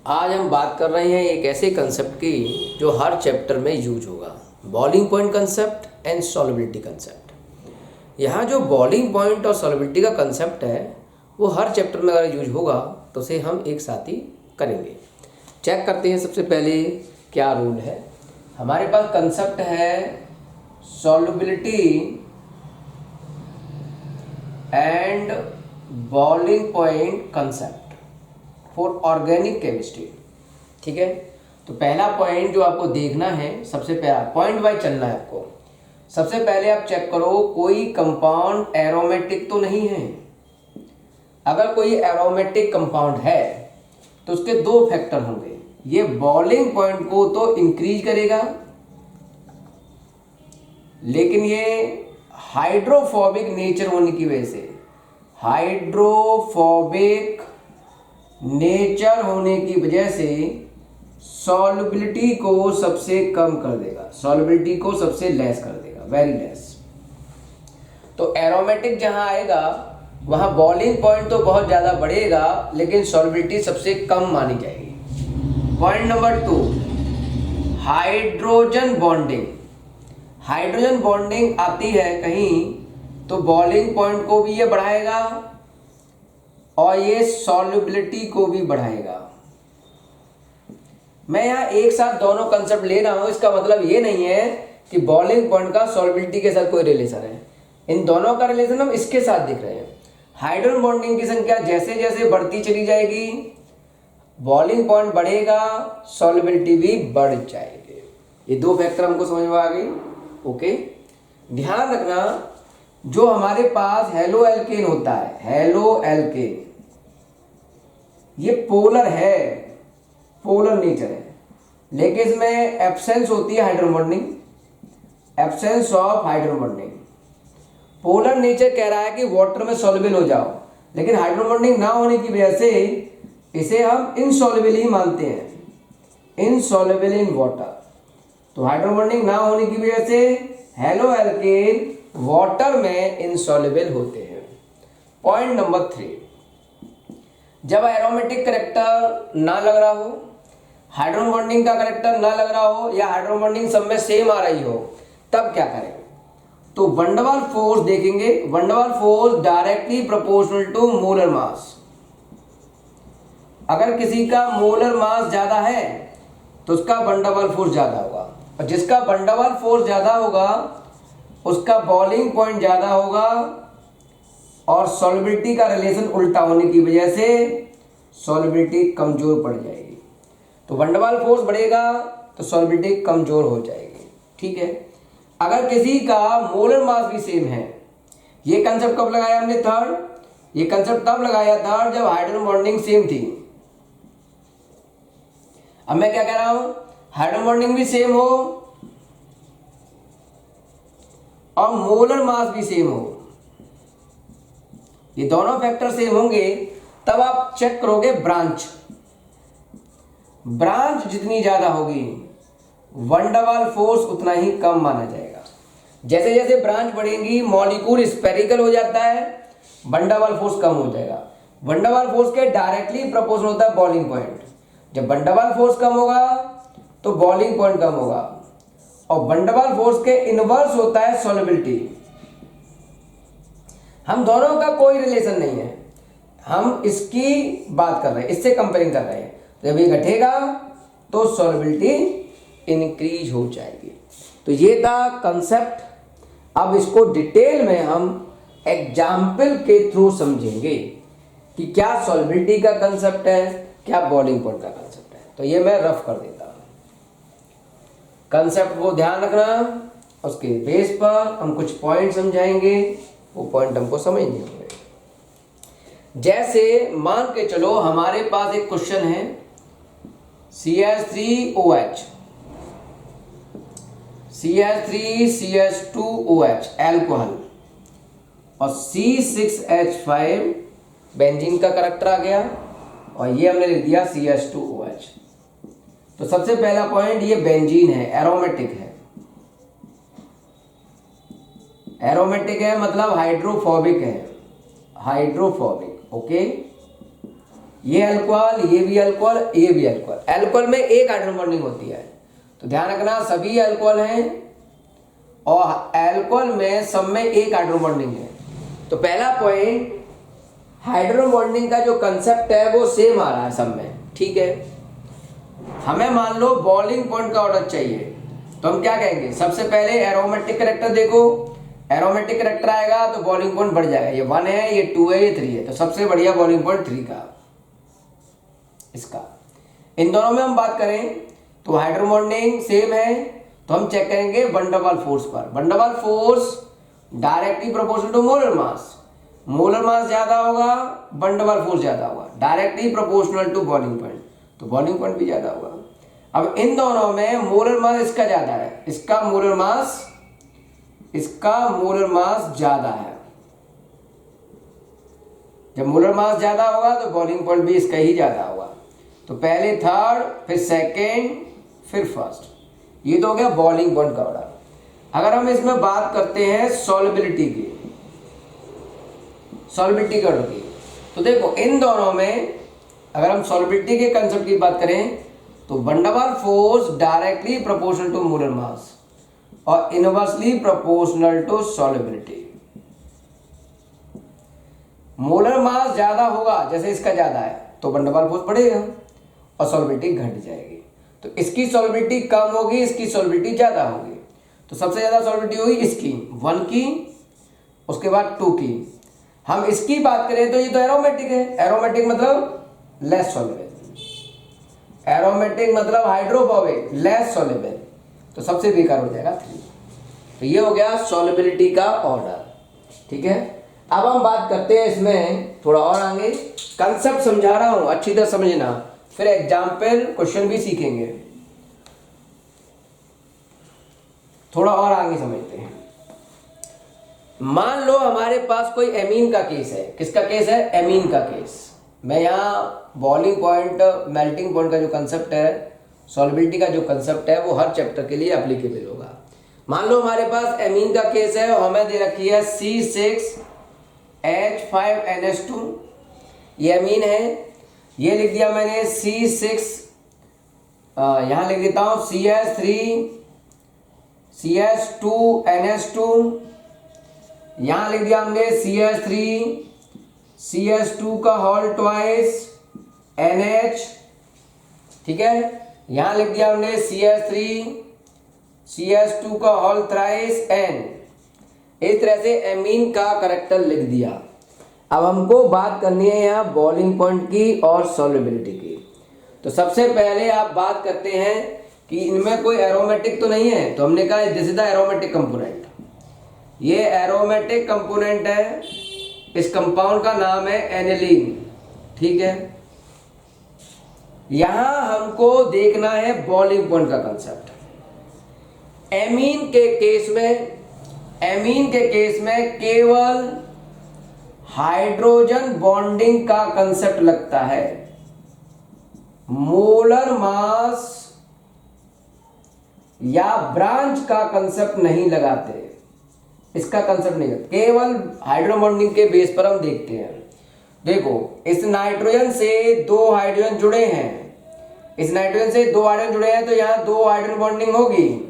आज हम बात कर रहे हैं एक ऐसे कंसेप्ट की जो हर चैप्टर में यूज होगा, boiling point concept and solubility concept. यहाँ जो बॉइलिंग पॉइंट और सॉल्युबिलिटी का कंसेप्ट है वो हर चैप्टर में अगर यूज होगा तो उसे हम एक साथ ही करेंगे। चेक करते हैं सबसे पहले क्या रूल है। हमारे पास कंसेप्ट है solubility and boiling point concept for organic chemistry. ठीक है, तो पहला पॉइंट जो आपको देखना है, सबसे पहला पॉइंट वाइज चलना है आपको। सबसे पहले आप चेक करो कोई कंपाउंड एरोमेटिक तो नहीं है। अगर कोई एरोमेटिक कंपाउंड है तो उसके दो फैक्टर होंगे। ये बॉइलिंग पॉइंट को तो इंक्रीज करेगा, लेकिन ये हाइड्रोफोबिक नेचर होने की वजह से, हाइड्रोफोबिक नेचर होने की वजह से सॉल्युबिलिटी को सबसे कम कर देगा, सॉल्युबिलिटी को सबसे लेस कर देगा, वेरी लेस। तो एरोमेटिक जहां आएगा वहां बॉइलिंग पॉइंट तो बहुत ज्यादा बढ़ेगा, लेकिन सॉल्युबिलिटी सबसे कम मानी जाएगी। Point number 2, hydrogen bonding. Hydrogen bonding आती है कहीं तो बॉइलिंग पॉइंट को भी ये बढ़ाएगा और ये सॉल्युबिलिटी को भी बढ़ाएगा। मैं यहां एक साथ दोनों कंसेप्ट ले रहा हूं, इसका मतलब ये नहीं है कि बॉइलिंग पॉइंट का सॉल्युबिलिटी के साथ कोई रिलेशन है। इन दोनों का रिलेशन हम इसके साथ दिख रहे हैं। हाइड्रोजन बॉन्डिंग की संख्या जैसे जैसे बढ़ती चली जाएगी, बॉइलिंग पॉइंट बढ़ेगा, सॉल्युबिलिटी भी बढ़ जाएगी। ये दो फैक्टर हमको समझ में आ गई। ओके, ध्यान रखना, जो हमारे पास हेलो एल्केन होता है, हेलो एल्केन, ये पोलर है, पोलर नेचर है, लेकिन इसमें एब्सेंस होती है hydrogen bonding, absence of hydrogen bonding. Polar nature कह रहा है कि वाटर में सॉल्युबल हो जाओ, लेकिन हाइड्रोजन बॉन्डिंग ना होने की वजह से इसे हम इनसॉल्युबल ही मानते हैं, इनसॉल्युबल इन वाटर। तो हाइड्रोजन बॉन्डिंग ना होने की वजह से हेलो एल्केन वाटर में इनसॉल्युबल होते हैं। पॉइंट नंबर 3, जब एरोमेटिक करेक्टर ना लग रहा हो, हाइड्रोजन बॉन्डिंग का करेक्टर ना लग रहा हो, या हाइड्रोजन बॉन्डिंग सब में सेम आ रही हो, तब क्या करें? तो वंडरवाल फोर्स देखेंगे। Van der Waals force directly proportional to molar mass. अगर किसी का मोलर मास ज्यादा है तो उसका वंडरवाल फोर्स ज्यादा होगा, और जिसका वंडरवाल फोर्स ज्यादा होगा उसका बॉइलिंग पॉइंट ज्यादा होगा, और सॉल्युबिलिटी का रिलेशन उल्टा होने की वजह से सॉल्युबिलिटी कमजोर पड़ जाएगी। तो वंडरवाल फोर्स बढ़ेगा तो सॉल्युबिलिटी कमजोर हो जाएगी। ठीक है, अगर किसी का मोलर मास भी सेम है, ये कंसेप्ट कब लगाया हमने? थर्ड। ये कंसेप्ट तब लगाया था जब हाइड्रोजन बॉन्डिंग सेम थी। अब मैं क्या कह रहा हूं, हाइड्रोजन बॉन्डिंग भी सेम हो और मोलर मास भी सेम हो, ये दोनों फैक्टर सेम होंगे, तब आप चेक करोगे ब्रांच। ब्रांच जितनी ज्यादा होगी वंडरवाल फोर्स उतना ही कम माना जाएगा। जैसे जैसे ब्रांच बढ़ेंगी मॉलिक्यूल स्फेरिकल हो जाता है, वंडरवाल फोर्स कम हो जाएगा। वंडरवाल फोर्स के डायरेक्टली प्रोपोर्शनल होता है बॉइलिंग पॉइंट। जब वंडरवाल फोर्स कम होगा तो बॉइलिंग पॉइंट कम होगा, और वंडरवाल फोर्स के इनवर्स होता है सॉल्युबिलिटी। हम दोनों का कोई रिलेशन नहीं है, हम इसकी बात कर रहे हैं, इससे कंपेयरिंग कर रहे हैं। जब ये घटेगा तो सॉल्युबिलिटी इंक्रीज हो जाएगी। तो ये था कंसेप्ट। अब इसको डिटेल में हम एग्जाम्पल के थ्रू समझेंगे कि क्या सॉल्युबिलिटी का कंसेप्ट है, क्या बॉइलिंग पॉइंट का कंसेप्ट है। तो ये मैं रफ कर देता हूं। कंसेप्ट को ध्यान रखना, उसके बेस पर हम कुछ पॉइंट समझाएंगे, वो पॉइंट हमको समझने होंगे। जैसे मान के चलो हमारे पास एक क्वेश्चन है CH3OH, CH3CH2OH अल्कोहल, और C6H5 बेंजीन का करैक्टर आ गया, और ये हमने लिख दिया CH2OH। तो सबसे पहला पॉइंट, ये बेंजीन है, एरोमेटिक है। एरोमेटिक है मतलब हाइड्रोफोबिक है, हाइड्रोफोबिक। ओके, ये अल्कोहल, ये भी अल्कोहल, ये भी अल्कोहल। अल्कोहल में एक हाइड्रोजन बॉन्डिंग होती है, तो ध्यान रखना सभी अल्कोहल हैं और अल्कोहल में सब में एक हाइड्रोजन बॉन्डिंग है। तो पहला पॉइंट, हाइड्रोजन बॉन्डिंग का जो कंसेप्ट है वो सेम आ रहा है सब में, ठीक है। हमें मान लो बॉइलिंग पॉइंट का ऑर्डर चाहिए, तो हम क्या कहेंगे, सबसे पहले एरोमेटिक कैरेक्टर देखो, एरोमेटिक कैरेक्टर आएगा तो बॉइलिंग पॉइंट बढ़ जाएगा, ये 1 है, ये 2 है, ये 3 है, तो सबसे बढ़िया बॉइलिंग पॉइंट 3 का इसका। इन दोनों में हम बात करें तो हाइड्रोजन बॉन्डिंग सेम है, तो हम चेक करेंगे वन डबल फोर्स पर। Van double force directly proportional to molar mass, molar mass ज्यादा होगा, वन डबल फोर्स ज्यादा होगा, directly proportional to boiling point, तो बॉइलिंग पॉइंट भी ज्यादा होगा। अब इन दोनों में मोलर मास इसका ज्यादा है, इसका मोलर मास ज्यादा है। जब मोलर मास ज्यादा होगा तो बॉइलिंग पॉइंट भी इसका ही ज्यादा होगा। तो पहले थर्ड, फिर सेकेंड, फिर फर्स्ट, ये तो हो गया बॉइलिंग पॉइंट का ऑर्डर। अगर हम इसमें बात करते हैं सॉल्युबिलिटी की, सॉल्युबिलिटी ऑर्डर की, तो देखो इन दोनों में अगर हम सॉल्युबिलिटी के कंसेप्ट की बात करें तो one double force directly proportional to molar mass और inversely proportional to solubility. Molar mass ज्यादा होगा, जैसे इसका ज्यादा है तो वन डबल फोर्स बढ़ेगा और सॉल्युबिलिटी घट जाएगी। तो इसकी सॉल्युबिलिटी कम होगी, इसकी सॉल्युबिलिटी ज्यादा होगी। तो सबसे ज्यादा सॉल्युबिलिटी होगी इसकी 1 की, उसके बाद 2 की। हम इसकी बात करें तो ये तो एरोमेटिक है, एरोमेटिक मतलब लेस सॉल्युबल, एरोमेटिक मतलब हाइड्रोफोबिक, लेस सॉल्युबल, तो सबसे बेकार हो जाएगा 3। तो ये हो गया सॉल्युबिलिटी का ऑर्डर, ठीक है। अब हम बात करते हैं इसमें थोड़ा और आगे, कंसेप्ट समझा रहा हूं अच्छी तरह समझना, फिर एग्जाम्पल क्वेश्चन भी सीखेंगे, थोड़ा और आगे समझते हैं। मान लो हमारे पास कोई एमीन का केस है, किसका केस है, एमीन का केस। मैं यहाँ बॉइलिंग पॉइंट, मेल्टिंग पॉइंट का जो कंसेप्ट है, सॉल्युबिलिटी का जो कंसेप्ट है, वो हर चैप्टर के लिए एप्लीकेबल होगा। मान लो हमारे पास एमीन का केस है और हमें दे रखी है C6H5NH2, ये एमीन है। ये लिख दिया मैंने C6, यहाँ लिख देता हूँ CH2NH2, यहाँ लिख दिया हमने CH2 का होल ट्वाइस NH, ठीक है। यहाँ लिख दिया हमने CH2 का होल थ्राइस N। इस तरह से एमीन का करैक्टर लिख दिया। अब हमको बात करनी है यहाँ बॉइलिंग पॉइंट की और सॉल्युबिलिटी की। तो सबसे पहले आप बात करते हैं कि इनमें कोई एरोमेटिक तो नहीं है, तो हमने कहा this is the aromatic component, ये एरोमेटिक कंपोनेंट है, इस कंपाउंड का नाम है एनिलीन, ठीक है। यहां हमको देखना है बॉइलिंग पॉइंट का कंसेप्ट। एमीन के केस में केवल हाइड्रोजन बॉन्डिंग का कंसेप्ट लगता है, मोलर मास या ब्रांच का कंसेप्ट नहीं लगाते, इसका कंसेप्ट नहीं लगता, केवल हाइड्रोजन बॉन्डिंग के बेस पर हम देखते हैं। देखो इस नाइट्रोजन से 2 हाइड्रोजन जुड़े हैं, इस नाइट्रोजन से 2 हाइड्रोजन जुड़े हैं तो यहां 2 हाइड्रोजन बॉन्डिंग होगी।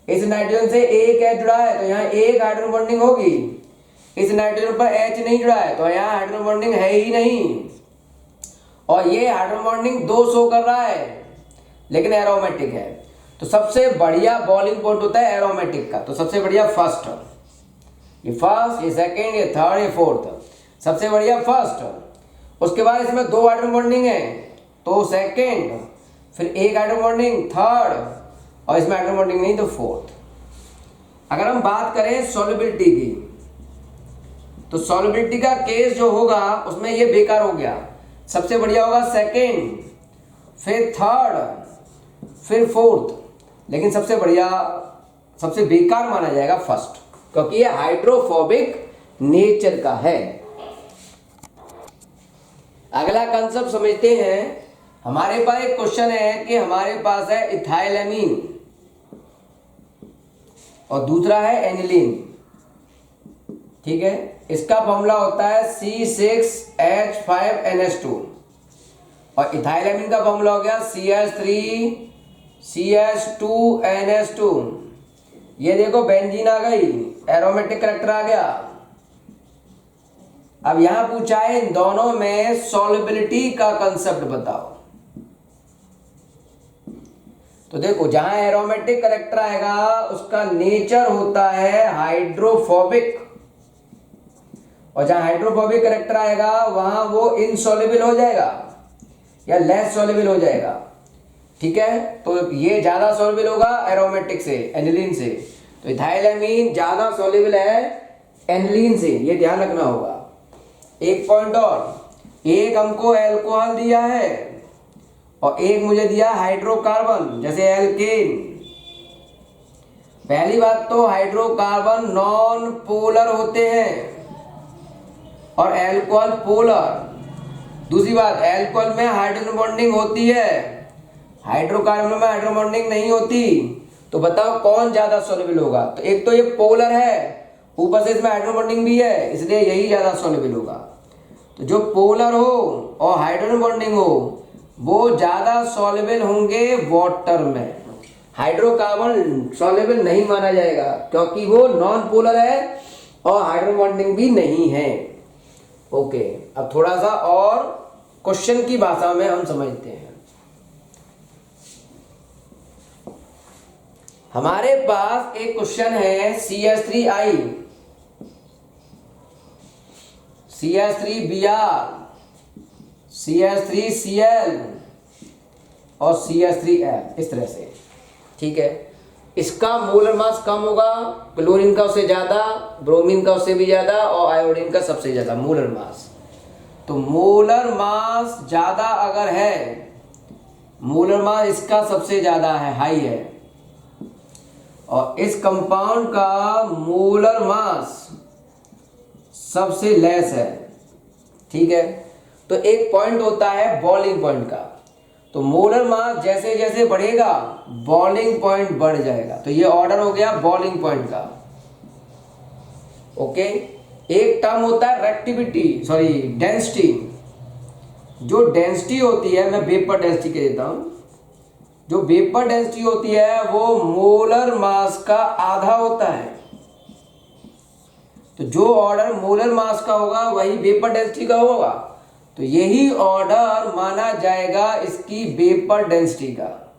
इस नाइट्रोजन से एक H जुड़ा है तो यहाँ 1 हाइड्रोजन बॉन्डिंग होगी। इस नाइट्रोजन पर H नहीं जुड़ा है तो यहाँ हाइड्रोजन बॉन्डिंग है ही नहीं, और ये हाइड्रोजन बॉन्डिंग 2 शो कर रहा है लेकिन एरोमेटिक है। तो सबसे बढ़िया बॉइलिंग पॉइंट होता है एरोमेटिक का, तो सबसे बढ़िया फर्स्ट, ये फर्स्ट, ये सेकेंड, ये थर्ड, ये फोर्थ, सबसे बढ़िया फर्स्ट। उसके बाद इसमें 2 हाइड्रोजन बॉन्डिंग है तो सेकेंड, फिर 1 हाइड्रोजन बॉन्डिंग थर्ड, और इसमें हाइड्रोजन बॉन्डिंग नहीं तो फोर्थ। अगर हम बात करें सॉल्युबिलिटी की, तो सॉल्युबिलिटी का केस जो होगा उसमें ये बेकार हो गया, सबसे बढ़िया होगा सेकेंड, फिर थर्ड, फिर फोर्थ, लेकिन सबसे बढ़िया, सबसे बेकार माना जाएगा फर्स्ट, क्योंकि ये हाइड्रोफोबिक नेचर का है। अगला कंसेप्ट समझते हैं। हमारे पास एक क्वेश्चन है कि हमारे पास है इथाइलएमीन और दूसरा है एनिलीन, ठीक है। इसका फॉर्मूला होता है C6H5NH2, और इथाइलएमीन का फॉर्मूला हो गया CH3CH2NH2। ये देखो बेंजीन आ गई, एरोमेटिक करेक्टर आ गया। अब यहां पूछा है इन दोनों में सॉल्युबिलिटी का कंसेप्ट बताओ। तो देखो जहां एरोमेटिक करेक्टर आएगा उसका नेचर होता है हाइड्रोफोबिक, और जहां हाइड्रोफोबिक करेक्टर आएगा वहां वो इनसॉल्युबल हो जाएगा या लेस सॉल्युबल हो जाएगा। ठीक है, तो ये ज्यादा सॉल्युबल होगा एरोमेटिक से, एनिलीन से। तो इथाइलएमीन ज्यादा सॉल्युबल है एनिलीन से, ये ध्यान रखना होगा। एक पॉइंट और, एक हमको एल्कोहल दिया है और एक मुझे दिया हाइड्रोकार्बन, जैसे एल्केन। पहली बात तो हाइड्रोकार्बन नॉन पोलर होते हैं और अल्कोहल पोलर। दूसरी बात, अल्कोहल में हाइड्रोजन बॉन्डिंग होती है, हाइड्रोकार्बन में हाइड्रोजन बॉन्डिंग नहीं होती। तो बताओ कौन ज्यादा सॉल्युबल होगा? तो एक तो ये पोलर है, ऊपर से इसमें हाइड्रोजन बॉन्डिंग भी है, इसलिए यही ज्यादा सॉल्युबल होगा। तो जो पोलर हो और हाइड्रोजन बॉन्डिंग हो वो ज्यादा सॉल्युबल होंगे वाटर में। हाइड्रोकार्बन सॉल्युबल नहीं माना जाएगा क्योंकि वो नॉन पोलर है और हाइड्रोजन बॉन्डिंग भी नहीं है। ओके, अब थोड़ा सा और क्वेश्चन की भाषा में हम समझते हैं। हमारे पास एक क्वेश्चन है CH3I, CH3Br, CH3Cl और CH3F, इस तरह से। ठीक है, इसका मोलर मास कम होगा, क्लोरीन का उससे ज्यादा, ब्रोमीन का उससे भी ज्यादा और आयोडीन का सबसे ज्यादा मोलर मास। तो मोलर मास ज्यादा अगर है, मोलर मास इसका सबसे ज्यादा है, हाई है, और इस कंपाउंड का मोलर मास सबसे लेस है। ठीक है, तो एक पॉइंट होता है बॉइलिंग पॉइंट का। तो मोलर मास जैसे जैसे बढ़ेगा बॉइलिंग पॉइंट बढ़ जाएगा। तो ये ऑर्डर हो गया बॉइलिंग पॉइंट का। ओके, एक टर्म होता है डेंसिटी। जो डेंसिटी होती है, मैं वेपर डेंसिटी कह देता हूं, जो वेपर डेंसिटी होती है वो मोलर मास का आधा होता है। तो जो ऑर्डर मोलर मास का होगा वही वेपर डेंसिटी का होगा। तो यही ऑर्डर माना जाएगा इसकी वेपर डेंसिटी का।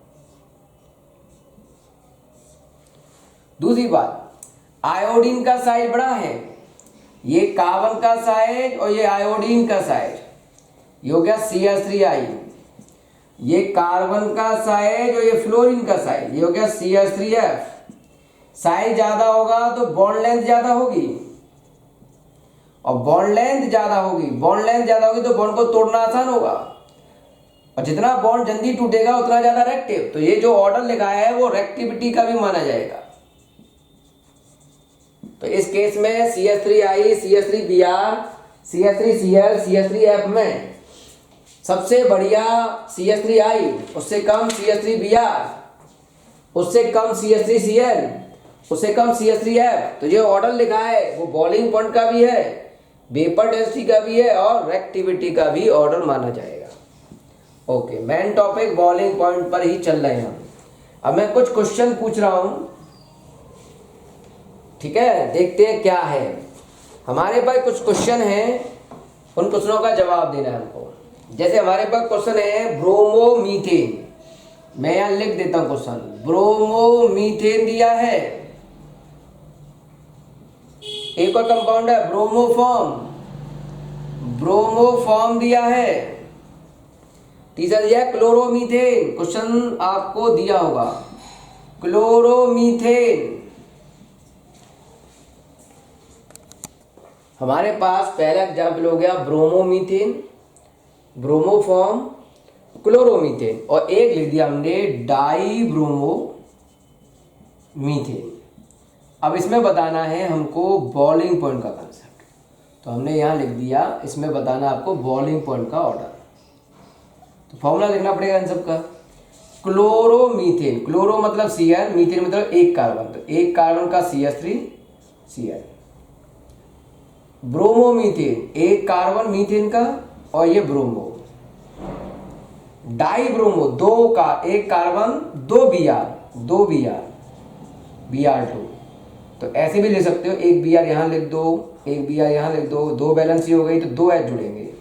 दूसरी बात, आयोडीन का साइज बड़ा है, ये कार्बन का साइज और ये आयोडीन का साइज, ये हो गया CH3I। ये कार्बन का साइज और ये फ्लोरीन का साइज, ये हो गया CH3F। साइज ज्यादा होगा तो बॉन्ड लेंथ ज्यादा होगी, और बॉन्ड लेंथ ज्यादा होगी तो बॉन्ड को तोड़ना आसान होगा, और जितना बॉन्ड जल्दी टूटेगा उतना ज्यादा रेक्टिव। तो ये जो ऑर्डर लिखा है वो रेक्टिविटी का भी माना जाएगा। तो इस केस में CH3I, CH3Br, CH3Cl, CH3F में सबसे बढ़िया CH3I, उससे कम CH3Br, उससे कम CH3Cl, उससे कम CH3F। तो जो ऑर्डर लिखा है वो बॉइलिंग पॉइंट का भी है, वेपर डेंसिटी का भी है और रेक्टिविटी का भी ऑर्डर माना जाएगा। Okay, main topic boiling point पर ही चल रहे हैं हम। अब मैं कुछ क्वेश्चन पूछ रहा हूं, ठीक है, देखते हैं क्या है। हमारे पास कुछ क्वेश्चन हैं, उन क्वेश्चनों का जवाब देना है हमको। जैसे हमारे पास क्वेश्चन है ब्रोमोमीथेन, मैं यहां लिख देता हूं क्वेश्चन। ब्रोमोमीथेन दिया है, एक और कंपाउंड है ब्रोमोफॉर्म दिया है, तीसरा दिया है क्लोरोमीथेन। क्वेश्चन आपको दिया होगा क्लोरोमीथेन। हमारे पास पहला एग्जाम्पल हो गया ब्रोमोमीथेन, ब्रोमोफॉर्म, क्लोरोमीथेन, और एक लिख दिया हमने डाईब्रोमोमीथेन। अब इसमें बताना है हमको बॉइलिंग पॉइंट का कंसेप्ट। तो हमने यहां लिख दिया, इसमें बताना आपको बॉइलिंग पॉइंट का ऑर्डर। तो फॉर्मूला लिखना पड़ेगा इन सब का। क्लोरोमीथेन, क्लोरो मतलब Cl, मीथेन मतलब एक कार्बन, तो एक कार्बन का CH3Cl। ब्रोमोमीथेन, एक कार्बन मीथेन का और ये ब्रोमो। डाई ब्रोमो एक कार्बन, दो Br2। तो ऐसे भी ले सकते हो, एक Br यहाँ लिख दो, एक Br यहाँ लिख दो, दो बैलेंस हो गई तो दो H जुड़ेंगे,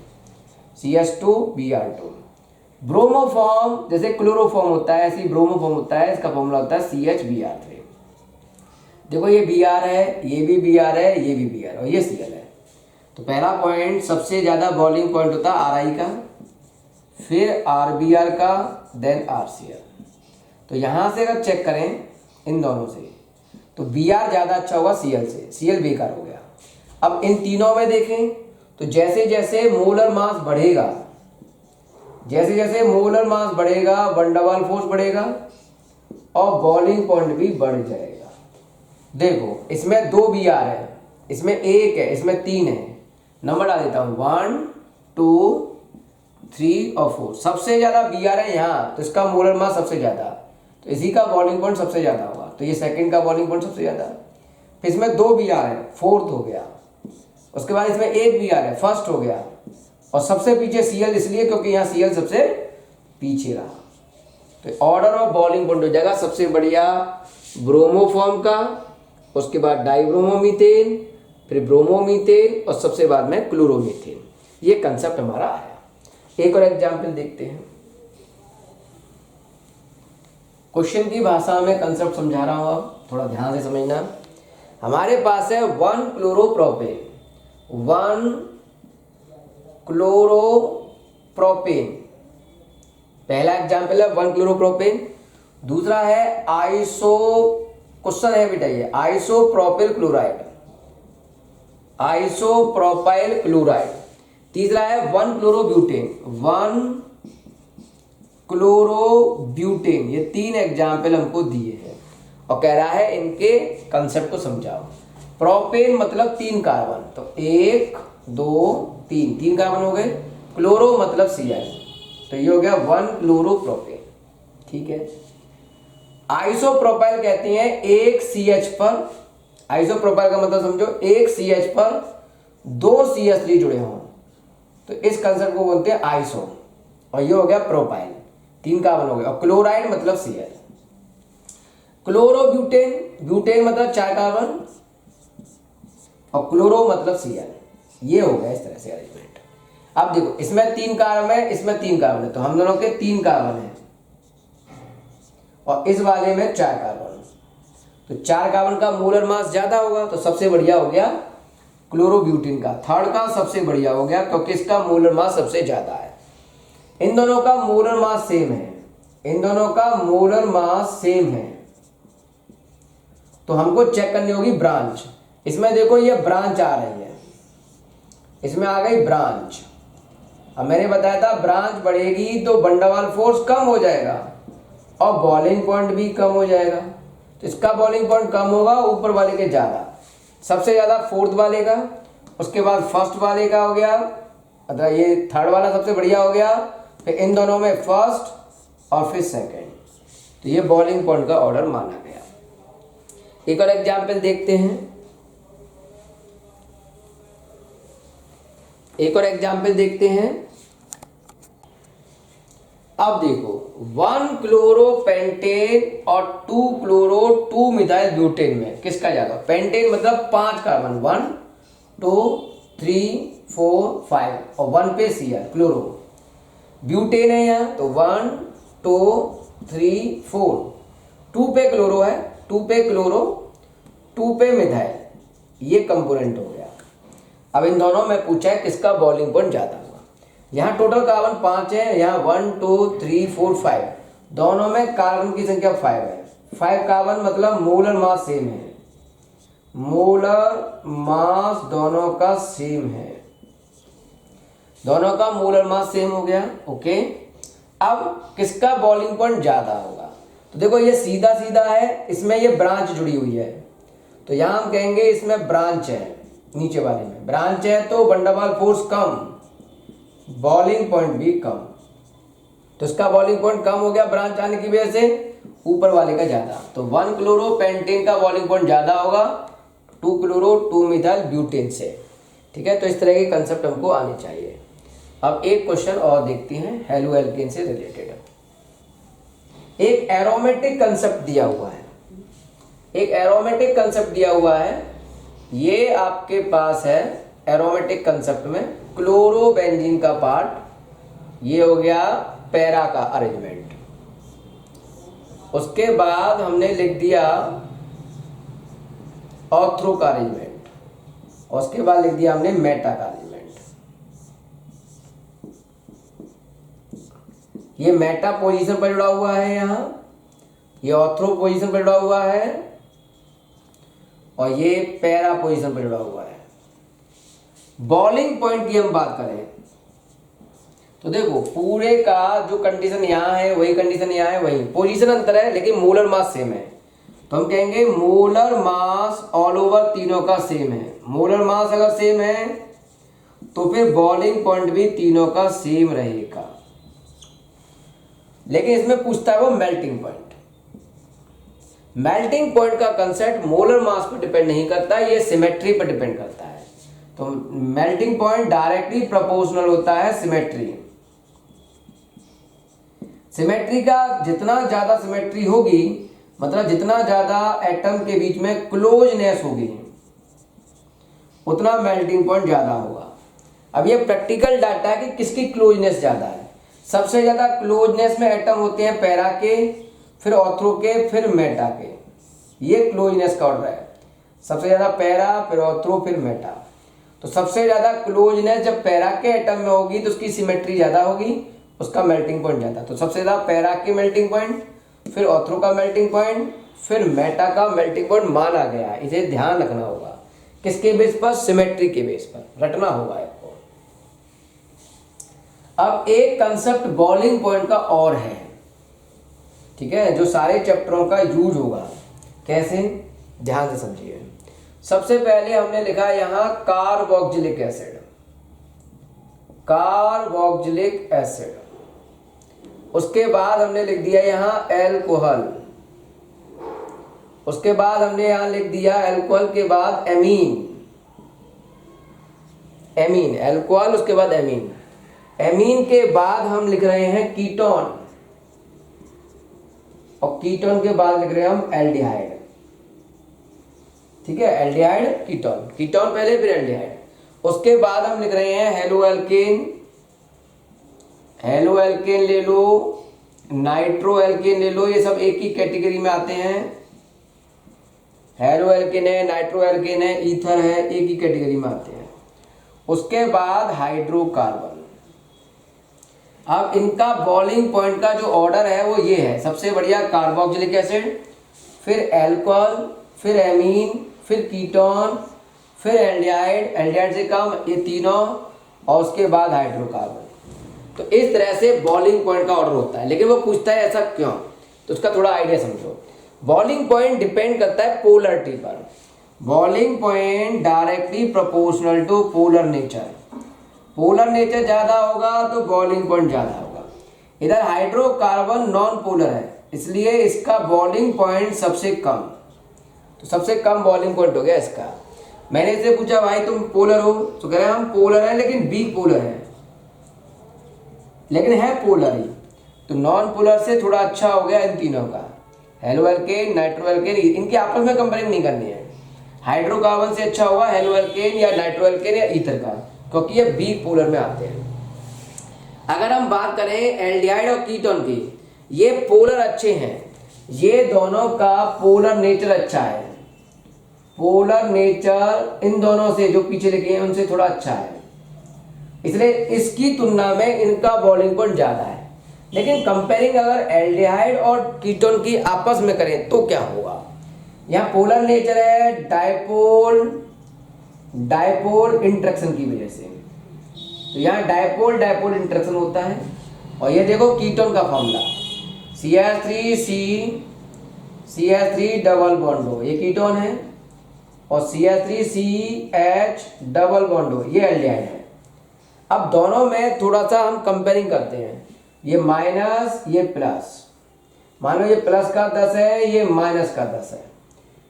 CH2Br2। ब्रोमोफॉर्म जैसे क्लोरोफॉर्म होता है ऐसे ही ब्रोमोफॉर्म होता है, इसका फॉर्मूला होता है CHBr3। देखो ये Br है, ये भी Br है, ये भी Br है और ये Cl है। तो पहला पॉइंट सबसे ज़्यादा बॉइलिंग पॉइंट होता है Ri का, फिर Rbr का, देन RCl। तो यहाँ से अगर चेक करें इन दोनों से तो Br ज़्यादा अच्छा होगा Cl से, Cl बेकार हो गया। अब इन तीनों में देखें तो जैसे जैसे मोलर मास बढ़ेगा, जैसे जैसे मोलर मास बढ़ेगा वन डबल फोर्स बढ़ेगा और बॉइलिंग पॉइंट भी बढ़ जाएगा। देखो इसमें दो Br है, इसमें एक है, इसमें तीन है। नंबर डाल देता हूँ 1 2 3 और 4। सबसे ज़्यादा Br है यहाँ, तो इसका मोलर मास सबसे ज़्यादा, तो इसी का बॉइलिंग पॉइंट सबसे ज़्यादा होगा, तो ये सेकंड का बॉइलिंग पॉइंट सबसे ज़्यादा। फिर इसमें दो Br है, फोर्थ हो गया। उसके बाद इसमें एक Br है, फर्स्ट हो गया। और सबसे पीछे Cl इसलिए क्योंकि यहाँ Cl सबसे पीछे रहा। तो ऑर्डर ऑफ बॉइलिंग पॉइंट हो जाएगा सबसे बढ़िया ब्रोमोफॉर्म का, उसके बाद डाइब्रोमोमीथेन, फिर ब्रोमोमीथेन और सबसे बाद में क्लोरोमीथेन। ये कंसेप्ट हमारा आया। एक और एग्जाम्पल देखते हैं। क्वेश्चन की भाषा में कंसेप्ट समझा रहा हूँ, अब थोड़ा ध्यान से समझना। हमारे पास है 1 क्लोरोप्रोपेन, 1 क्लोरोप्रोपेन, पहला एग्जाम्पल है 1 क्लोरोप्रोपेन। दूसरा है क्वेश्चन है बेटा ये आइसोप्रोपिल क्लोराइड, आइसोप्रोपाइल क्लोराइड। तीसरा है 1 क्लोरोब्यूटेन, 1 क्लोरोब्यूटेन। ये तीन एग्जाम्पल हमको दिए हैं और कह रहा है इनके कंसेप्ट को समझाओ। प्रोपेन मतलब 3 कार्बन, तो 1 2 3, 3 कार्बन हो गए। क्लोरो मतलब Cl, तो ये हो गया 1 क्लोरोप्रोपेन। ठीक है। आइसोप्रोपाइल कहती हैं एक CH पर, आइसोप्रोपाइल का मतलब समझो एक CH पर दो CH3 जुड़े हों, तो इस कंसेप्ट को बोलते हैं आइसो। और ये हो गया प्रोपाइल, 3 कार्बन हो गए। और क्लोराइड मतलब Cl। क्लोरोब्यूटेन, ब्यूटेन मतलब 4 कार्बन और क्लोरो मतलब Cl। ये हो गया इस तरह से अरेंजमेंट। अब देखो इसमें 3 कार्बन है, इसमें 3 कार्बन है, तो हम दोनों के 3 कार्बन है और इस वाले में 4 कार्बन। तो 4 कार्बन का मोलर मास ज्यादा होगा, तो सबसे बढ़िया हो गया क्लोरोब्यूटेन का। थर्ड का सबसे बढ़िया हो गया क्योंकि इसका मोलर मास सबसे ज्यादा है। इन दोनों का मोलर मास सेम है, इन दोनों का मोलर मास सेम है, तो हमको चेक करनी होगी ब्रांच। इसमें देखो ये ब्रांच आ रही है, इसमें आ गई ब्रांच। अब मैंने बताया था ब्रांच बढ़ेगी तो वंडरवाल फोर्स कम हो जाएगा और बॉइलिंग पॉइंट भी कम हो जाएगा। तो इसका बॉइलिंग पॉइंट कम होगा ऊपर वाले के ज्यादा, सबसे ज्यादा फोर्थ वाले का, उसके बाद फर्स्ट वाले का हो गया, मतलब ये थर्ड वाला सबसे बढ़िया हो गया, फिर इन दोनों में फर्स्ट और फिर सेकंड। तो ये बॉइलिंग पॉइंट का ऑर्डर माना गया। एक और एग्जाम्पल देखते हैं, एक और एग्जाम्पल देखते हैं। अब देखो 1 क्लोरोपेंटेन और 2 मिथाइल ब्यूटेन में किसका ज्यादा? पेंटेन मतलब 5 कार्बन, 1 2 3 4 5 और 1 पे Cl क्लोरो। ब्यूटेन है यहाँ तो 1 2 3 4, 2 पे क्लोरो है, 2 पे क्लोरो, 2 पे मिथाइल, ये कंपोनेंट हो गया। अब इन दोनों में पूछा है किसका बॉइलिंग पॉइंट ज्यादा हुआ। यहाँ टोटल कार्बन 5 है, यहाँ 1 2 3 4 5, दोनों में कार्बन की संख्या 5 है। 5 कार्बन मतलब मोलर मास सेम है, मोलर मास दोनों का सेम है, दोनों का मोलर मास सेम हो गया। ओके, अब किसका बॉइलिंग पॉइंट ज्यादा होगा? तो देखो ये सीधा सीधा है, इसमें ये ब्रांच जुड़ी हुई है, तो यहां हम कहेंगे इसमें ब्रांच है, नीचे वाले में ब्रांच है तो वंडरवाल फोर्स कम, बॉइलिंग पॉइंट भी कम। तो इसका बॉइलिंग पॉइंट कम हो गया ब्रांच आने की वजह से, ऊपर वाले का ज्यादा। तो 1 क्लोरोपेंटेन का बॉइलिंग पॉइंट ज्यादा होगा 2 क्लोरो 2 मिथाइल ब्यूटेन से। ठीक है, तो इस तरह के कंसेप्ट हमको आने चाहिए। अब एक क्वेश्चन और देखते हैं हेलो एल्केन से रिलेटेड। एक एरोमेटिक कंसेप्ट दिया हुआ है, एक एरोमेटिक कंसेप्ट दिया हुआ है। ये आपके पास है एरोमेटिक कंसेप्ट में क्लोरोबेंजीन का पार्ट, ये हो गया पैरा का अरेंजमेंट। उसके बाद हमने लिख दिया ऑर्थो का अरेंजमेंट, उसके बाद लिख दिया हमने मेटा का अरेंजमेंट। ये मेटा पोजीशन पर जुड़ा हुआ है, यहाँ ये ऑर्थो पोजीशन पर जुड़ा हुआ है और ये पैरा पोजीशन पर जुड़ा हुआ है। बॉलिंग पॉइंट की हम बात करें तो देखो पूरे का जो कंडीशन यहाँ है वही कंडीशन यहाँ है, वही पोजीशन अंतर है लेकिन मोलर मास सेम है। तो हम कहेंगे मोलर मास ऑल ओवर तीनों का सेम है। मोलर मास अगर सेम है तो फिर बॉलिंग पॉइंट भी तीनों का सेम रहेगा। लेकिन इसमें पूछता है वो मेल्टिंग पॉइंट। मेल्टिंग पॉइंट का कंसेप्ट मोलर मास पर डिपेंड नहीं करता, ये सिमेट्री पर डिपेंड करता है। तो मेल्टिंग पॉइंट डायरेक्टली प्रोपोर्शनल होता है सिमेट्री। सिमेट्री का जितना ज्यादा सिमेट्री होगी, मतलब जितना ज्यादा एटम के बीच में क्लोजनेस होगी, उतना मेल्टिंग पॉइंट ज्यादा होगा। अब ये प्रैक्टिकल डाटा है कि किसकी क्लोजनेस ज्यादा है। सबसे ज्यादा क्लोजनेस में एटम होते हैं पैरा के, फिर ऑर्थो के, फिर मेटा के। ये क्लोजनेस का ऑर्डर है, सबसे ज्यादा पैरा, फिर ऑर्थो, फिर मेटा। तो सबसे ज्यादा क्लोजनेस जब पैरा के एटम में होगी तो उसकी सिमेट्री ज्यादा होगी, उसका मेल्टिंग पॉइंट ज्यादा। तो सबसे ज्यादा पैरा की मेल्टिंग पॉइंट, फिर ऑर्थो का मेल्टिंग पॉइंट, फिर मेटा का मेल्टिंग पॉइंट माना गया है। इसे ध्यान रखना होगा, किसके बेस पर? सिमेट्री के बेस पर रटना होगा आपको। अब एक कंसेप्ट बॉलिंग पॉइंट का और है, ठीक है, जो सारे चैप्टरों का यूज होगा। कैसे? ध्यान से समझिए। सबसे पहले हमने लिखा यहां कार्बोक्जिलिक एसिड, कार्बोक्जिलिक एसिड। उसके बाद हमने लिख दिया यहां एल्कोहल, उसके बाद हमने यहां लिख दिया एल्कोहल के बाद एमीन, एमीन एल्कोहल, उसके बाद एमीन। एमीन के बाद हम लिख रहे हैं कीटोन, और कीटोन के बाद लिख रहे हैं हम एल्डिहाइड। ठीक है, एल्डिहाइड कीटोन, कीटोन पहले फिर एल्डिहाइड। उसके बाद हम लिख रहे हैं हेलो एल्केन, हेलो एल्केन ले लो, नाइट्रो एल्केन ले लो, ये सब एक ही कैटेगरी में आते हैं। हेलो एल्केन है, नाइट्रो एल्केन है, ईथर है, एक ही कैटेगरी में आते हैं। उसके बाद हाइड्रोकार्बन। अब इनका बॉइलिंग पॉइंट का जो ऑर्डर है वो ये है, सबसे बढ़िया कार्बोक्सिलिक एसिड, फिर एल्कोहल, फिर एमीन, फिर कीटोन, फिर एल्डिहाइड, एल्डिहाइड से कम, ये तीनों, और उसके बाद हाइड्रोकार्बन। तो इस तरह से बॉइलिंग पॉइंट का ऑर्डर होता है। लेकिन वो पूछता है ऐसा क्यों, तो उसका थोड़ा आइडिया समझो। बॉइलिंग पॉइंट डिपेंड करता है पोलरिटी पर। Boiling point directly proportional to polar nature. Polar nature ज्यादा होगा तो बॉइलिंग पॉइंट ज्यादा होगा। इधर हाइड्रोकार्बन नॉन पोलर है, इसलिए इसका बॉइलिंग पॉइंट सबसे कम, तो सबसे कम बॉइलिंग पॉइंट हो गया इसका। मैंने इससे पूछा भाई तुम पोलर हो, तो कह रहे हम पोलर हैं लेकिन बी पोलर है, लेकिन है पोलर ही। तो नॉन पोलर से थोड़ा अच्छा हो गया इन तीनों का, हेलो एल्केन, नाइट्रो एल्केन, इनकी आपस में कंपेयरिंग नहीं करनी है। हाइड्रोकार्बन से अच्छा होगा हेलो एल्केन या नाइट्रो एल्केन या ईथर का, क्योंकि ये बी पोलर में आते हैं। अगर हम बात करें एल्डिहाइड और कीटोन की, ये पोलर अच्छे हैं, ये दोनों का पोलर नेचर अच्छा है। पोलर नेचर इन दोनों से जो पीछे लिखे हैं उनसे थोड़ा अच्छा है, इसलिए इसकी तुलना में इनका बॉइलिंग पॉइंट ज्यादा है। लेकिन कंपेयरिंग अगर एल्डिहाइड और कीटोन की आपस में करें तो क्या होगा, यहाँ पोलर नेचर है डायपोल डायपोल इंटरेक्शन की वजह से, तो यहाँ डायपोल डायपोल इंटरेक्शन होता है। और ये देखो कीटोन का फॉर्मूला CH3 डबल बॉन्ड हो, ये कीटोन है, और CH3CH डबल बॉन्ड हो, ये एल्डिहाइड है। अब दोनों में थोड़ा सा हम कंपेयरिंग करते हैं, ये माइनस ये प्लस, मान लो ये प्लस का 10 है, ये माइनस का 10 है,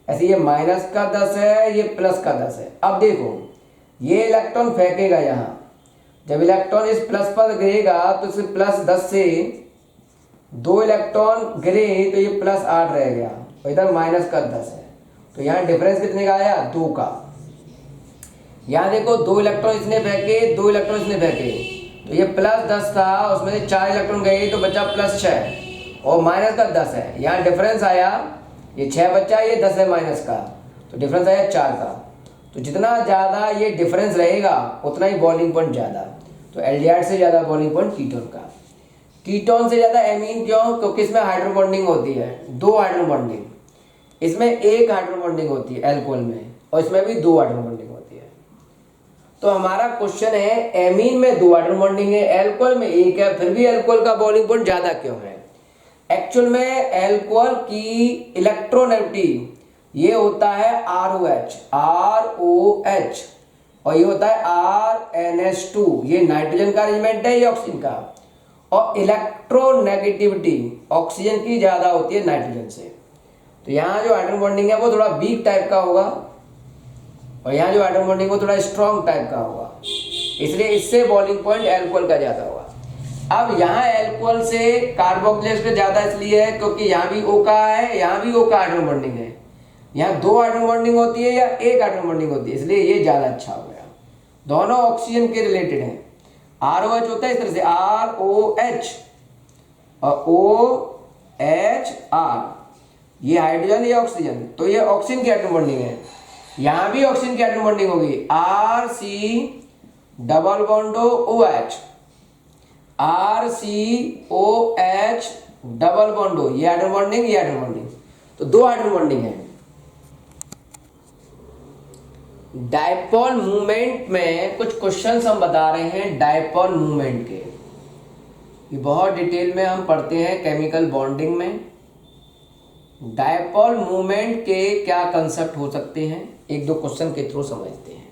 ऐसे ये माइनस का 10 है, ये प्लस का 10 है। अब देखो ये इलेक्ट्रॉन फेंकेगा यहाँ, जब इलेक्ट्रॉन इस प्लस पर गिरेगा तो इसे +10 से 2 इलेक्ट्रॉन गिरे तो ये +8 रह गया और इधर -10 है, तो यहाँ डिफरेंस कितने का आया? 2 का। यहाँ देखो 2 इलेक्ट्रॉन इसने फेंके, 2 इलेक्ट्रॉन इसने फेंके, तो ये +10 था, उसमें से 4 इलेक्ट्रॉन गए तो बचा +6 और -10 है। यहाँ डिफरेंस आया, ये 6 बचा, ये 10 है माइनस का, तो डिफरेंस आया 4 का। तो जितना ज़्यादा ये डिफरेंस रहेगा उतना ही बॉइलिंग पॉइंट ज़्यादा। तो एल्डिहाइड से ज़्यादा बॉइलिंग पॉइंट कीटोन का। कीटोन से ज़्यादा एमीन क्यों? क्योंकि इसमें हाइड्रोजन बॉन्डिंग होती है, 2 हाइड्रोजन बॉन्डिंग। इसमें 1 हाइड्रोजन बॉन्डिंग होती है एल्कोहल में, और इसमें भी 2 हाइड्रोजन बॉन्डिंग होती है। तो हमारा क्वेश्चन है एमीन में 2 हाइड्रोजन बॉन्डिंग है, एल्कोहल में 1 है, फिर भी एल्कोहल का बॉइलिंग पॉइंट ज़्यादा क्यों है? एक्चुअल में एल्कोहल की इलेक्ट्रोनेगेटिविटी ये होता है ROH, और ये होता है RnH2, ये नाइट्रोजन का अरेंजमेंट है, ये ऑक्सीजन का। और इलेक्ट्रोनेगेटिविटी ऑक्सीजन की ज्यादा होती है नाइट्रोजन से। तो यहाँ जो हाइड्रोजन बॉन्डिंग है वो थोड़ा वीक टाइप का होगा, और यहाँ जो हाइड्रोजन बॉन्डिंग वो थोड़ा स्ट्रॉन्ग टाइप का होगा, इसलिए इससे बॉइलिंग पॉइंट एल्कोहल का ज्यादा होगा। अब यहाँ एल्कोहल से कार्बोक्सिलेज का ज्यादा इसलिए है क्योंकि यहाँ भी O का है, यहाँ भी O का हाइड्रोजन बॉन्डिंग है। यहाँ 2 हाइड्रोजन बॉन्डिंग होती है या 1 हाइड्रोजन बॉन्डिंग होती है, इसलिए ये ज्यादा अच्छा हो गया। दोनों ऑक्सीजन के रिलेटेड हैं। ROH होता है इस तरह से ROH और OHR, ये हाइड्रोजन, ये ऑक्सीजन, तो ये ऑक्सीजन की हाइड्रोजन बॉन्डिंग है। यहाँ भी ऑक्सीजन की हाइड्रोजन बॉन्डिंग होगी RC≡OH, RCOH≡O, ये हाइड्रोजन बॉन्डिंग, ये हाइड्रोजन बॉन्डिंग, तो 2 हाइड्रोजन बॉन्डिंग है। डायपोल मूवमेंट में कुछ क्वेश्चंस हम बता रहे हैं डायपोल मूवमेंट के, ये बहुत डिटेल में हम पढ़ते हैं केमिकल बॉन्डिंग में। डायपोल मूवमेंट के क्या कंसेप्ट हो सकते हैं, 1-2 क्वेश्चन के थ्रू समझते हैं।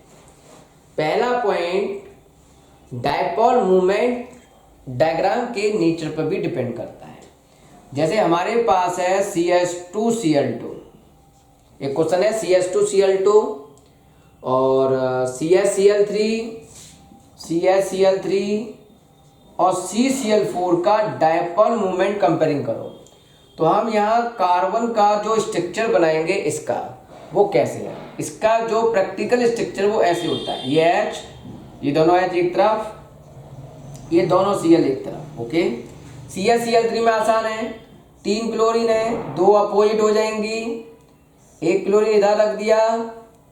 पहला पॉइंट, डायपोल मूवमेंट डायग्राम के नेचर पर भी डिपेंड करता है। जैसे हमारे पास है CH2Cl2, एक क्वेश्चन है CH2Cl2 और CH3 और CCl4 का डायपोल मूवमेंट कंपेयरिंग करो, तो हम यहाँ कार्बन का जो स्ट्रक्चर बनाएंगे इसका, वो कैसे है? इसका जो प्रैक्टिकल स्ट्रक्चर वो ऐसे होता है, ये H, ये दोनों H एक तरफ, ये दोनों Cl एक तरफ, ओके। CH3 में आसान है, 3 क्लोरीन है, 2 अपोजिट हो जाएंगी, 1 क्लोरीन इधर रख दिया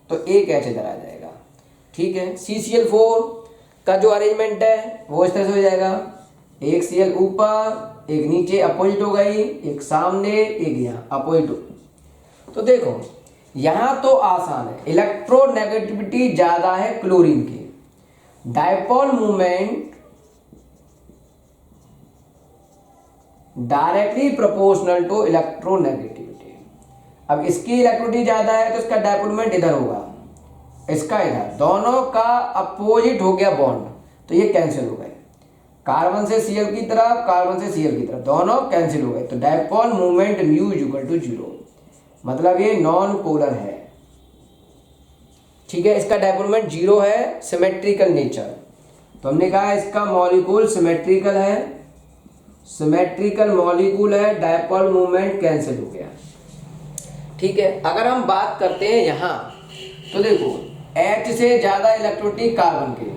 तो 1 H इधर आ जाएगा, ठीक है। CCl4 का जो अरेंजमेंट है वो इस तरह से हो जाएगा, 1 Cl ऊपर, 1 नीचे, अपोजिट हो गई, 1 सामने, 1 यहाँ अपोजिट हो। तो देखो यहाँ तो आसान है, इलेक्ट्रोनेगेटिविटी ज्यादा है क्लोरीन की, dipole movement directly proportional to electronegativity. अब इसकी इलेक्ट्रोनेगेटिविटी ज्यादा है तो इसका डायपोल मूवमेंट इधर होगा, इसका इधर, दोनों का अपोजिट हो गया बॉन्ड, तो ये कैंसिल हो गए, कार्बन से Cl की तरफ, कार्बन से Cl की तरफ, दोनों कैंसिल हो गए, तो डायपोल मूवमेंट μ=0, मतलब ये नॉन पोलर है, ठीक है। इसका डायपोल मूवमेंट 0 है, सिमेट्रिकल नेचर, तो हमने कहा इसका मॉलिक्यूल सिमेट्रिकल है, सिमेट्रिकल मॉलिक्यूल है, डायपोल मूवमेंट कैंसिल हो गया, ठीक है। अगर हम बात करते हैं यहाँ, तो देखो H से ज्यादा इलेक्ट्रोनेगेटिव कार्बन के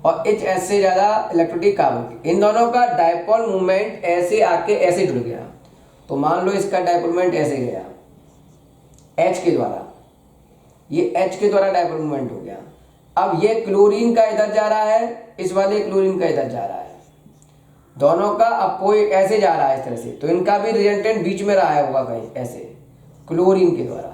और HS से ज्यादा इलेक्ट्रोनेगेटिव कार्बन के, इन दोनों का डायपोल मूवमेंट ऐसे आके ऐसे जुड़ गया, तो मान लो इसका डायपोल मूवमेंट ऐसे गया H के द्वारा, ये H के द्वारा डायपोल मूवमेंट हो गया। अब ये क्लोरीन का इधर जा रहा है, इस वाले क्लोरीन का इधर जा रहा है, दोनों का अपोजिट ऐसे जा रहा है इस तरह से, तो इनका भी रिजल्टेंट बीच में रहा होगा कहीं ऐसे क्लोरीन के द्वारा,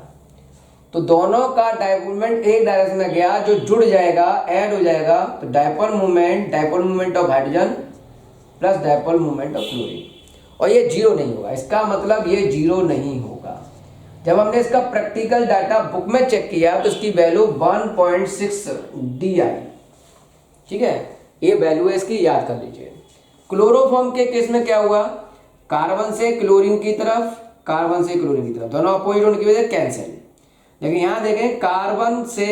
तो दोनों का डायपोल मूवमेंट एक डायरेक्शन में गया, जो जुड़ जाएगा, ऐड हो जाएगा, तो dipole movement of hydrogen plus dipole movement of chlorine, और ये 0 नहीं होगा, इसका मतलब ये 0 नहीं होगा। जब हमने इसका प्रैक्टिकल डाटा बुक में चेक किया तो इसकी वैल्यू 1.6 DI, ठीक है, ये वैल्यू है इसकी, याद कर लीजिए। क्लोरोफॉर्म के केस में क्या हुआ, कार्बन से क्लोरीन की तरफ, कार्बन से क्लोरीन की तरफ, दोनों अपोजिट होने की वजह से कैंसिल। लेकिन यहाँ देखें कार्बन से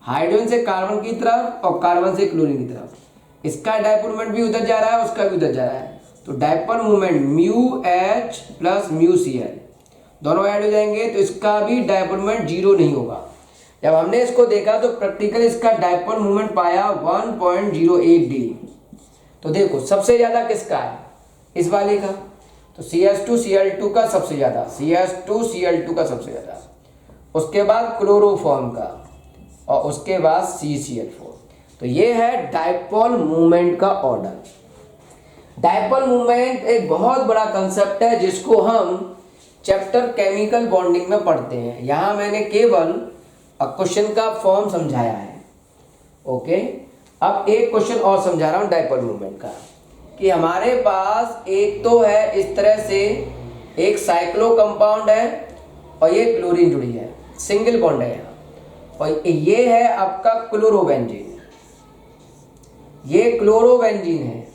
हाइड्रोजन से कार्बन की तरफ और कार्बन से क्लोरीन की तरफ, इसका डायपोल मोमेंट भी उधर जा रहा है, उसका भी उधर जा रहा है, तो dipole moment mu H plus mu C L दोनों ऐड हो जाएंगे, तो इसका भी डायपोल मोमेंट जीरो नहीं होगा। जब हमने इसको देखा तो प्रैक्टिकल इसका डायपोल मोमेंट पाया 1.08 डी। तो देखो सबसे ज्यादा किसका है, इस वाले का, तो CH2Cl2 का सबसे ज्यादा, CH2Cl2 का सबसे ज्यादा, उसके बाद क्लोरोफॉर्म का, और उसके बाद CCl4। तो ये है डायपोल मूवमेंट का ऑर्डर। डायपोल मूवमेंट एक बहुत बड़ा कंसेप्ट है जिसको हम चैप्टर केमिकल बॉन्डिंग में पढ़ते हैं। यहाँ मैंने केवल क्वेश्चन का फॉर्म समझाया है। ओके, अब एक क्वेश्चन और समझा रहा हूँ डायपोल मूवमेंट का, कि हमारे पास एक तो है इस तरह से एक साइक्लो कंपाउंड है और ये क्लोरीन जुड़ी है, सिंगल बॉन्ड है यहाँ, और ये है आपका क्लोरोबेंजीन, ये क्लोरोबेंजीन है,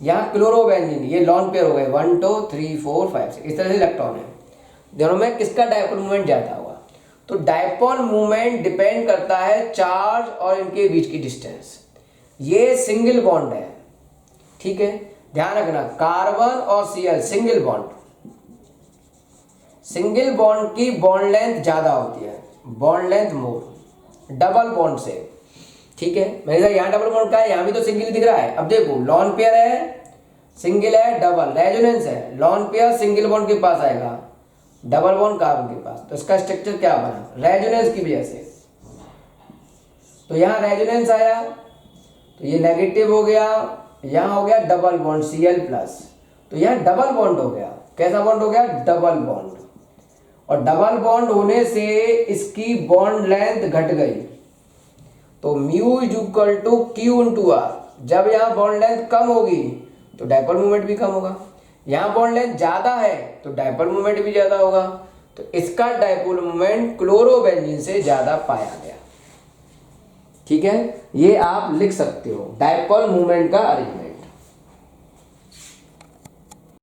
यहाँ क्लोरोबेंजीन, ये लॉन पेयर हो गए 1 2 3 4 5 6, इस तरह से इलेक्ट्रॉन है, दोनों में किसका डायपोल मूवमेंट ज्यादा होगा। तो डायपोल मूवमेंट डिपेंड करता है चार्ज और इनके बीच की डिस्टेंस। ये सिंगल बॉन्ड है, ठीक है, ध्यान रखना, कार्बन और Cl single bond, single bond की बॉन्ड लेंथ ज्यादा होती है, बॉन्ड लेंथ मोर डबल बॉन्ड से, ठीक है। मेरे साथ यहाँ डबल बॉन्ड का है, यहाँ भी तो सिंगल दिख रहा है। अब देखो लॉन पेयर है, सिंगल है, डबल रेजोनेंस है, लॉन पेयर सिंगल बॉन्ड के पास आएगा, डबल बॉन्ड कार्बन के पास, तो इसका स्ट्रक्चर क्या बना, रेजोनेंस की वजह से। तो यहाँ रेजोनेंस आया तो ये नेगेटिव हो गया, यहाँ हो गया डबल बॉन्ड Cl+, तो यहाँ डबल बॉन्ड हो गया, कैसा बॉन्ड हो गया, डबल बॉन्ड, और डबल बॉन्ड होने से इसकी बॉन्ड लेंथ घट गई, तो mu is equal to Q into R. जब यहाँ बॉन्ड लेंथ कम होगी तो डायपोल मूवमेंट भी कम होगा, यहाँ बॉन्ड लेंथ ज्यादा है तो डायपोल मूवमेंट भी ज्यादा होगा, तो इसका डायपोल मूवमेंट क्लोरोबेंजीन से ज्यादा पाया गया, ठीक है। ये आप लिख सकते हो डायपोल मूवमेंट का अरेंजमेंट।